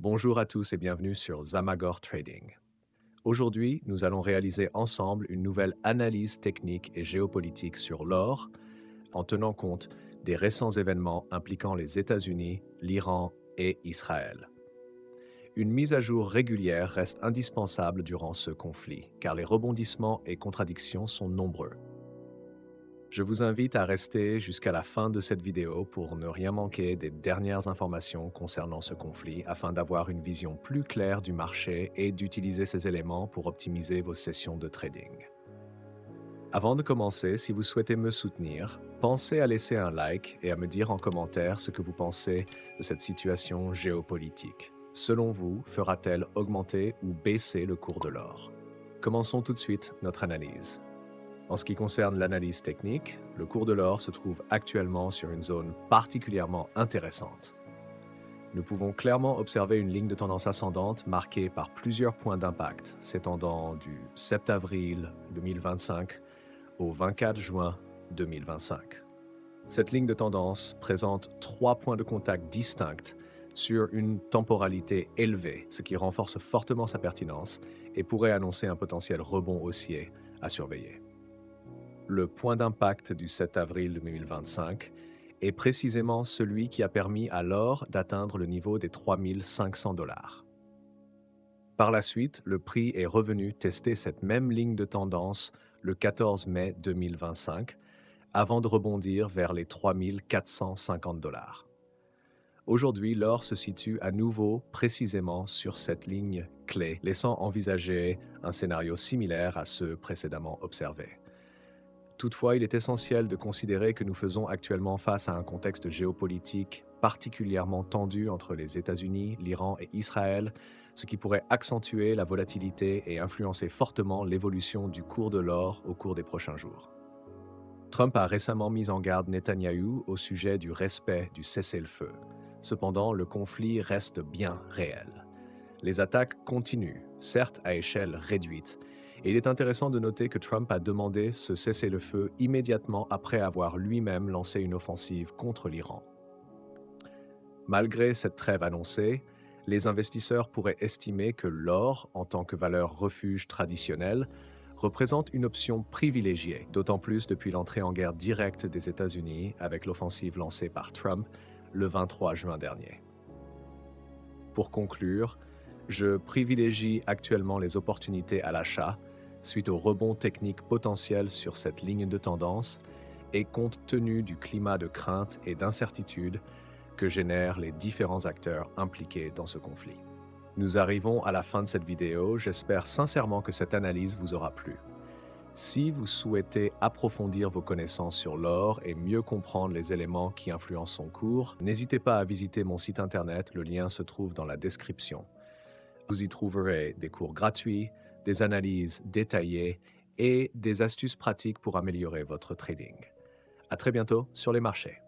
Bonjour à tous et bienvenue sur Zamagor Trading. Aujourd'hui, nous allons réaliser ensemble une nouvelle analyse technique et géopolitique sur l'or en tenant compte des récents événements impliquant les États-Unis, l'Iran et Israël. Une mise à jour régulière reste indispensable durant ce conflit, car les rebondissements et contradictions sont nombreux. Je vous invite à rester jusqu'à la fin de cette vidéo pour ne rien manquer des dernières informations concernant ce conflit afin d'avoir une vision plus claire du marché et d'utiliser ces éléments pour optimiser vos sessions de trading. Avant de commencer, si vous souhaitez me soutenir, pensez à laisser un like et à me dire en commentaire ce que vous pensez de cette situation géopolitique. Selon vous, fera-t-elle augmenter ou baisser le cours de l'or? Commençons tout de suite notre analyse. En ce qui concerne l'analyse technique, le cours de l'or se trouve actuellement sur une zone particulièrement intéressante. Nous pouvons clairement observer une ligne de tendance ascendante marquée par plusieurs points d'impact, s'étendant du 7 avril 2025 au 24 juin 2025. Cette ligne de tendance présente trois points de contact distincts sur une temporalité élevée, ce qui renforce fortement sa pertinence et pourrait annoncer un potentiel rebond haussier à surveiller. Le point d'impact du 7 avril 2025 est précisément celui qui a permis à l'or d'atteindre le niveau des 3 500 $. Par la suite, le prix est revenu tester cette même ligne de tendance le 14 mai 2025 avant de rebondir vers les 3 450 $. Aujourd'hui, l'or se situe à nouveau précisément sur cette ligne clé, laissant envisager un scénario similaire à ceux précédemment observés. Toutefois, il est essentiel de considérer que nous faisons actuellement face à un contexte géopolitique particulièrement tendu entre les États-Unis, l'Iran et Israël, ce qui pourrait accentuer la volatilité et influencer fortement l'évolution du cours de l'or au cours des prochains jours. Trump a récemment mis en garde Netanyahou au sujet du respect du cessez-le-feu. Cependant, le conflit reste bien réel. Les attaques continuent, certes à échelle réduite, et il est intéressant de noter que Trump a demandé ce cessez-le-feu immédiatement après avoir lui-même lancé une offensive contre l'Iran. Malgré cette trêve annoncée, les investisseurs pourraient estimer que l'or, en tant que valeur refuge traditionnelle, représente une option privilégiée, d'autant plus depuis l'entrée en guerre directe des États-Unis avec l'offensive lancée par Trump le 23 juin dernier. Pour conclure, je privilégie actuellement les opportunités à l'achat suite au rebond technique potentiel sur cette ligne de tendance et compte tenu du climat de crainte et d'incertitude que génèrent les différents acteurs impliqués dans ce conflit. Nous arrivons à la fin de cette vidéo, j'espère sincèrement que cette analyse vous aura plu. Si vous souhaitez approfondir vos connaissances sur l'or et mieux comprendre les éléments qui influencent son cours, n'hésitez pas à visiter mon site internet, le lien se trouve dans la description. Vous y trouverez des cours gratuits, des analyses détaillées et des astuces pratiques pour améliorer votre trading. À très bientôt sur les marchés.